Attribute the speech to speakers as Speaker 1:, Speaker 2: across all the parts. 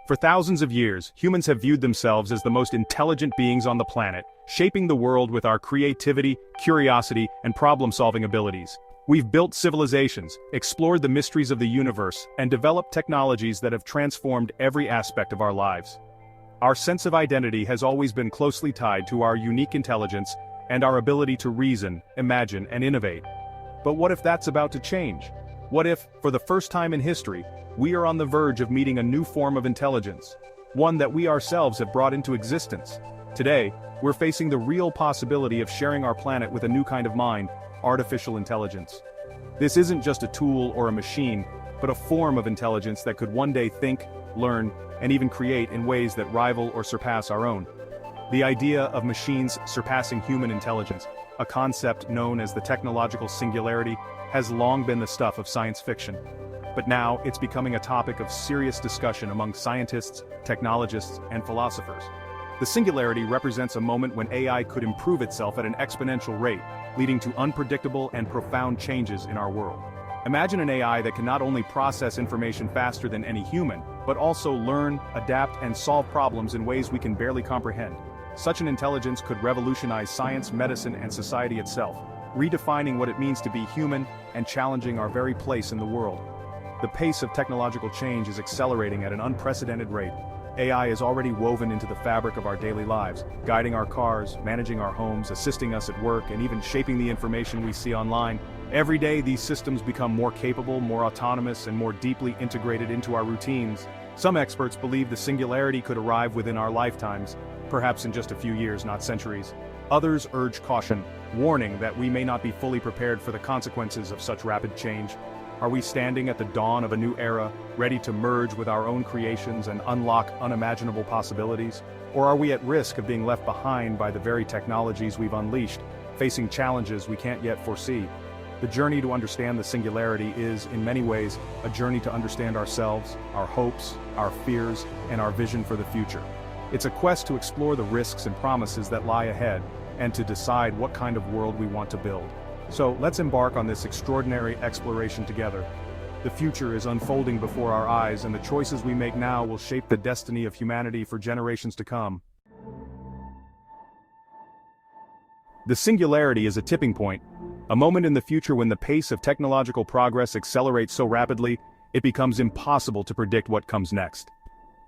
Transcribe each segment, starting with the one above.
Speaker 1: For thousands of years, humans have viewed themselves as the most intelligent beings on the planet, shaping the world with our creativity, curiosity, and problem-solving abilities. We've built civilizations, explored the mysteries of the universe, and developed technologies that have transformed every aspect of our lives. Our sense of identity has always been closely tied to our unique intelligence and our ability to reason, imagine, and innovate. But what if that's about to change? What if, for the first time in history, we are on the verge of meeting a new form of intelligence, one that we ourselves have brought into existence? Today, we're facing the real possibility of sharing our planet with a new kind of mind, artificial intelligence. This isn't just a tool or a machine, but a form of intelligence that could one day think, learn, and even create in ways that rival or surpass our own. The idea of machines surpassing human intelligence, a concept known as the technological singularity, has long been the stuff of science fiction. But now, it's becoming a topic of serious discussion among scientists, technologists, and philosophers. The singularity represents a moment when AI could improve itself at an exponential rate, leading to unpredictable and profound changes in our world. Imagine an AI that can not only process information faster than any human, but also learn, adapt, and solve problems in ways we can barely comprehend. Such an intelligence could revolutionize science, medicine, and society itself, redefining what it means to be human and challenging our very place in the world. The pace of technological change is accelerating at an unprecedented rate. AI is already woven into the fabric of our daily lives, guiding our cars, managing our homes, assisting us at work, and even shaping the information we see online. Every day, these systems become more capable, more autonomous, and more deeply integrated into our routines. Some experts believe the singularity could arrive within our lifetimes, perhaps in just a few years, not centuries. Others urge caution, warning that we may not be fully prepared for the consequences of such rapid change. Are we standing at the dawn of a new era, ready to merge with our own creations and unlock unimaginable possibilities? Or are we at risk of being left behind by the very technologies we've unleashed, facing challenges we can't yet foresee? The journey to understand the singularity is, in many ways, a journey to understand ourselves, our hopes, our fears, and our vision for the future. It's a quest to explore the risks and promises that lie ahead, and to decide what kind of world we want to build. So, let's embark on this extraordinary exploration together. The future is unfolding before our eyes, and the choices we make now will shape the destiny of humanity for generations to come. The singularity is a tipping point, a moment in the future when the pace of technological progress accelerates so rapidly, it becomes impossible to predict what comes next.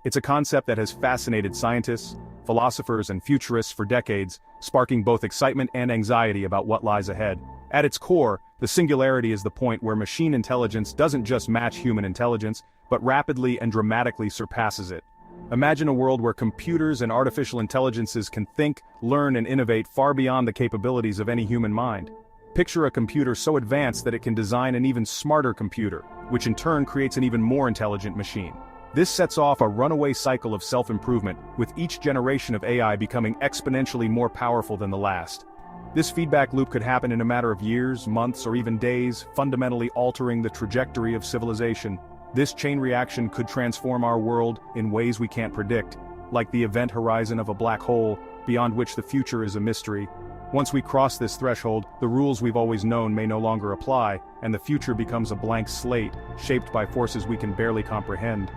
Speaker 1: It's a concept that has fascinated scientists, philosophers, and futurists for decades, sparking both excitement and anxiety about what lies ahead. At its core, the singularity is the point where machine intelligence doesn't just match human intelligence, but rapidly and dramatically surpasses it. Imagine a world where computers and artificial intelligences can think, learn, and innovate far beyond the capabilities of any human mind. Picture a computer so advanced that it can design an even smarter computer, which in turn creates an even more intelligent machine. This sets off a runaway cycle of self-improvement, with each generation of AI becoming exponentially more powerful than the last. This feedback loop could happen in a matter of years, months, or even days, fundamentally altering the trajectory of civilization. This chain reaction could transform our world in ways we can't predict, like the event horizon of a black hole, beyond which the future is a mystery. Once we cross this threshold, the rules we've always known may no longer apply, and the future becomes a blank slate, shaped by forces we can barely comprehend.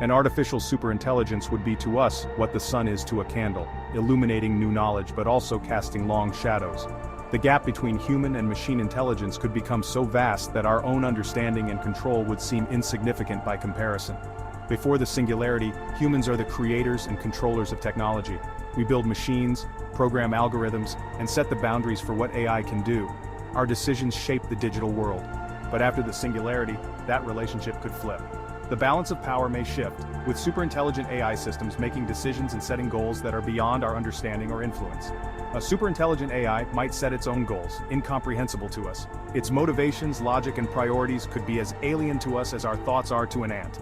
Speaker 1: An artificial superintelligence would be to us what the sun is to a candle, illuminating new knowledge but also casting long shadows. The gap between human and machine intelligence could become so vast that our own understanding and control would seem insignificant by comparison. Before the singularity, humans are the creators and controllers of technology. We build machines, program algorithms, and set the boundaries for what AI can do. Our decisions shape the digital world. But after the singularity, that relationship could flip. The balance of power may shift, with superintelligent AI systems making decisions and setting goals that are beyond our understanding or influence. A superintelligent AI might set its own goals, incomprehensible to us. Its motivations, logic, and priorities could be as alien to us as our thoughts are to an ant.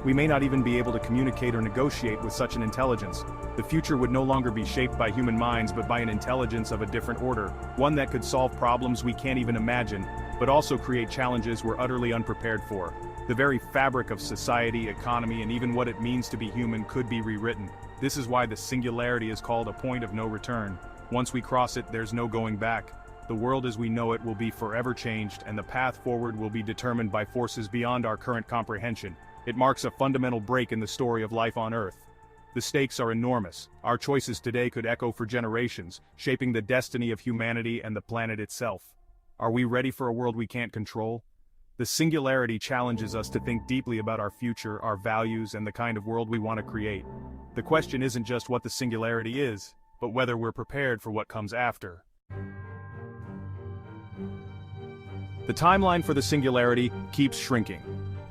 Speaker 1: We may not even be able to communicate or negotiate with such an intelligence. The future would no longer be shaped by human minds but by an intelligence of a different order, one that could solve problems we can't even imagine, but also create challenges we're utterly unprepared for. The very fabric of society, economy, and even what it means to be human could be rewritten. This is why the singularity is called a point of no return. Once we cross it, there's no going back. The world as we know it will be forever changed, and the path forward will be determined by forces beyond our current comprehension. It marks a fundamental break in the story of life on Earth. The stakes are enormous. Our choices today could echo for generations, shaping the destiny of humanity and the planet itself. Are we ready for a world we can't control? The Singularity challenges us to think deeply about our future, our values, and the kind of world we want to create. The question isn't just what the Singularity is, but whether we're prepared for what comes after. The timeline for the Singularity keeps shrinking.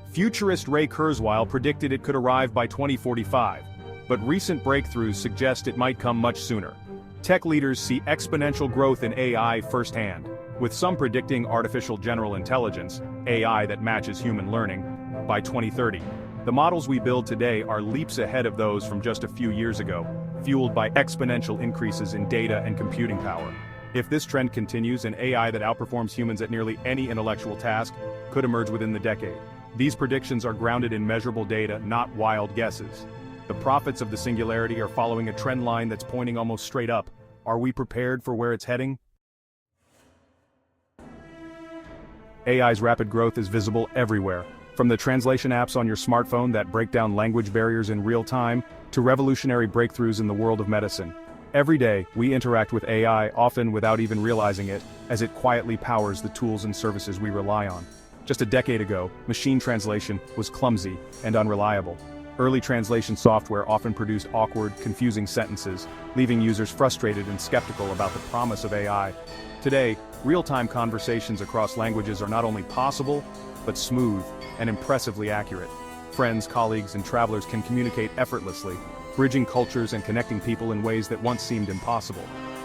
Speaker 1: Futurist Ray Kurzweil predicted it could arrive by 2045, but recent breakthroughs suggest it might come much sooner. Tech leaders see exponential growth in AI firsthand, with some predicting artificial general intelligence, AI that matches human learning, by 2030. The models we build today are leaps ahead of those from just a few years ago, fueled by exponential increases in data and computing power. If this trend continues, an AI that outperforms humans at nearly any intellectual task could emerge within the decade. These predictions are grounded in measurable data, not wild guesses. The prophets of the Singularity are following a trend line that's pointing almost straight up. Are we prepared for where it's heading? AI's rapid growth is visible everywhere, from the translation apps on your smartphone that break down language barriers in real time, to revolutionary breakthroughs in the world of medicine. Every day, we interact with AI, often without even realizing it, as it quietly powers the tools and services we rely on. Just a decade ago, machine translation was clumsy and unreliable. Early translation software often produced awkward, confusing sentences, leaving users frustrated and skeptical about the promise of AI. Today, real-time conversations across languages are not only possible, but smooth and impressively accurate. Friends, colleagues, and travelers can communicate effortlessly, bridging cultures and connecting people in ways that once seemed impossible.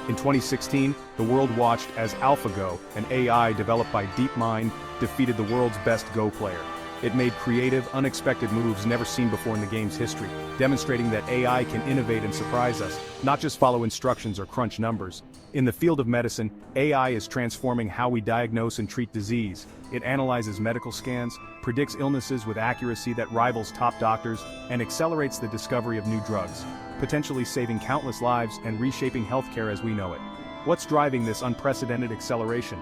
Speaker 1: In 2016, the world watched as AlphaGo, an AI developed by DeepMind, defeated the world's best Go player. It made creative, unexpected moves never seen before in the game's history, demonstrating that AI can innovate and surprise us, not just follow instructions or crunch numbers. In the field of medicine, AI is transforming how we diagnose and treat disease. It analyzes medical scans, predicts illnesses with accuracy that rivals top doctors, and accelerates the discovery of new drugs, potentially saving countless lives and reshaping healthcare as we know it. What's driving this unprecedented acceleration?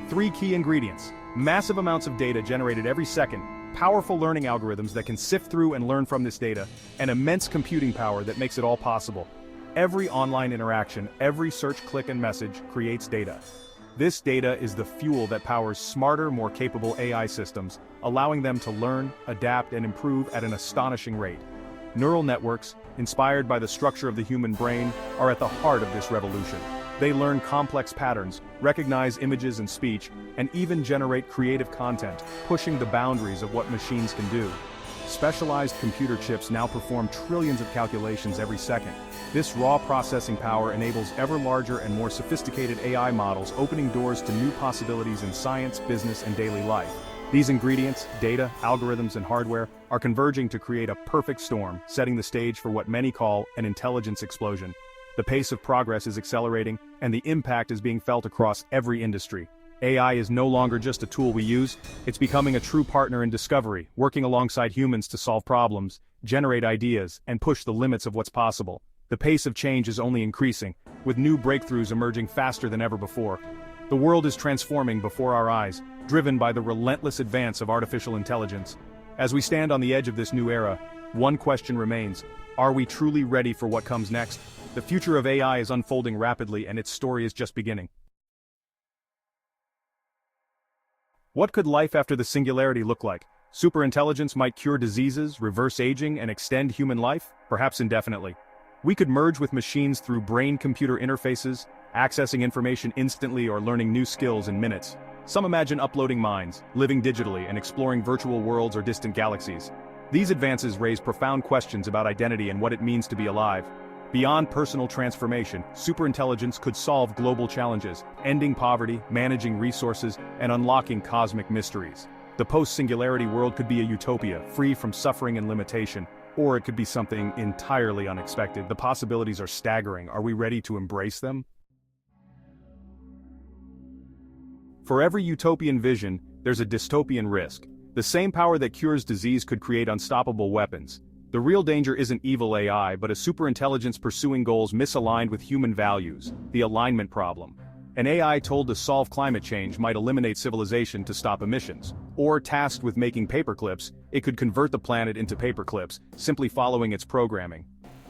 Speaker 1: 3 key ingredients: massive amounts of data generated every second, powerful learning algorithms that can sift through and learn from this data, and immense computing power that makes it all possible. Every online interaction, every search, click, and message creates data. This data is the fuel that powers smarter, more capable AI systems, allowing them to learn, adapt, and improve at an astonishing rate. Neural networks, inspired by the structure of the human brain, are at the heart of this revolution. They learn complex patterns, recognize images and speech, and even generate creative content, pushing the boundaries of what machines can do. Specialized computer chips now perform trillions of calculations every second. This raw processing power enables ever larger and more sophisticated AI models, opening doors to new possibilities in science, business, and daily life. These ingredients, data, algorithms, and hardware, are converging to create a perfect storm, setting the stage for what many call an intelligence explosion. The pace of progress is accelerating, and the impact is being felt across every industry. AI is no longer just a tool we use, it's becoming a true partner in discovery, working alongside humans to solve problems, generate ideas, and push the limits of what's possible. The pace of change is only increasing, with new breakthroughs emerging faster than ever before. The world is transforming before our eyes, driven by the relentless advance of artificial intelligence. As we stand on the edge of this new era, one question remains: are we truly ready for what comes next? The future of AI is unfolding rapidly, and its story is just beginning. What could life after the Singularity look like? Superintelligence might cure diseases, reverse aging, and extend human life, perhaps indefinitely. We could merge with machines through brain-computer interfaces, accessing information instantly or learning new skills in minutes. Some imagine uploading minds, living digitally, and exploring virtual worlds or distant galaxies. These advances raise profound questions about identity and what it means to be alive. Beyond personal transformation, superintelligence could solve global challenges, ending poverty, managing resources, and unlocking cosmic mysteries. The post-singularity world could be a utopia, free from suffering and limitation, or it could be something entirely unexpected. The possibilities are staggering. Are we ready to embrace them? For every utopian vision, there's a dystopian risk. The same power that cures disease could create unstoppable weapons. The real danger isn't evil AI, but a superintelligence pursuing goals misaligned with human values, the alignment problem. An AI told to solve climate change might eliminate civilization to stop emissions. Or tasked with making paperclips, it could convert the planet into paperclips, simply following its programming.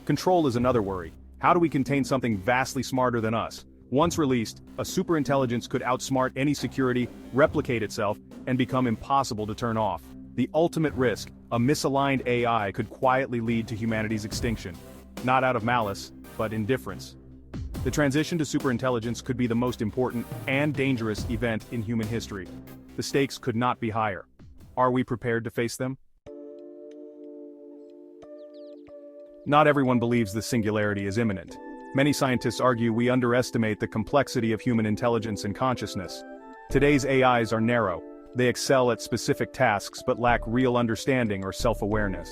Speaker 1: Control is another worry. How do we contain something vastly smarter than us? Once released, a superintelligence could outsmart any security, replicate itself, and become impossible to turn off. The ultimate risk, a misaligned AI could quietly lead to humanity's extinction. Not out of malice, but indifference. The transition to superintelligence could be the most important and dangerous event in human history. The stakes could not be higher. Are we prepared to face them? Not everyone believes the singularity is imminent. Many scientists argue we underestimate the complexity of human intelligence and consciousness. Today's AIs are narrow. They excel at specific tasks but lack real understanding or self-awareness.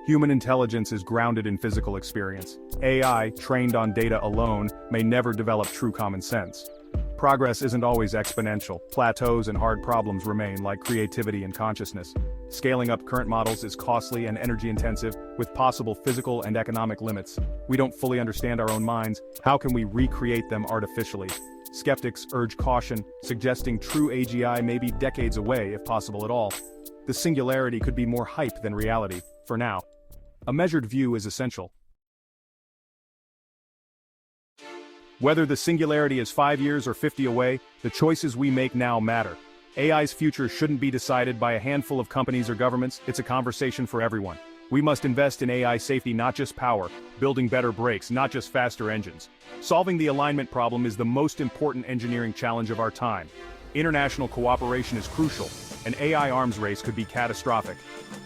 Speaker 1: Human intelligence is grounded in physical experience. AI, trained on data alone, may never develop true common sense. Progress isn't always exponential. Plateaus and hard problems remain, like creativity and consciousness. Scaling up current models is costly and energy-intensive, with possible physical and economic limits. We don't fully understand our own minds. How can we recreate them artificially? Skeptics urge caution, suggesting true AGI may be decades away, if possible at all. The singularity could be more hype than reality, for now. A measured view is essential. Whether the singularity is 5 years or 50 away, the choices we make now matter. AI's future shouldn't be decided by a handful of companies or governments. It's a conversation for everyone. We must invest in AI safety, not just power, building better brakes, not just faster engines. Solving the alignment problem is the most important engineering challenge of our time. International cooperation is crucial. An AI arms race could be catastrophic.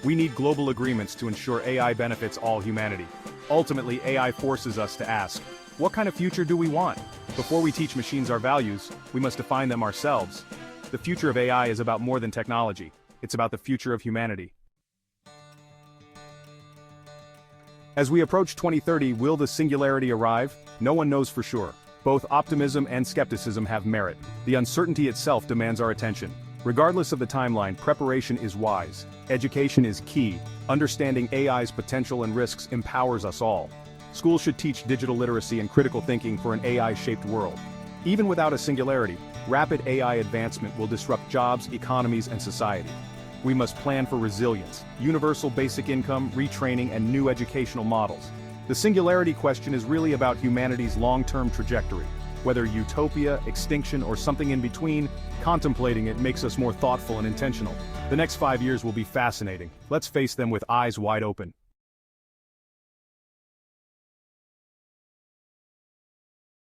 Speaker 1: We need global agreements to ensure AI benefits all humanity. Ultimately, AI forces us to ask, what kind of future do we want? Before we teach machines our values, we must define them ourselves. The future of AI is about more than technology. It's about the future of humanity. As we approach 2030, will the singularity arrive? No one knows for sure. Both optimism and skepticism have merit. The uncertainty itself demands our attention. Regardless of the timeline, preparation is wise. Education is key. Understanding AI's potential and risks empowers us all. Schools should teach digital literacy and critical thinking for an AI-shaped world. Even without a singularity, rapid AI advancement will disrupt jobs, economies, and society. We must plan for resilience, universal basic income, retraining, and new educational models. The singularity question is really about humanity's long-term trajectory. Whether utopia, extinction, or something in between, contemplating it makes us more thoughtful and intentional. The next 5 years will be fascinating. Let's face them with eyes wide open.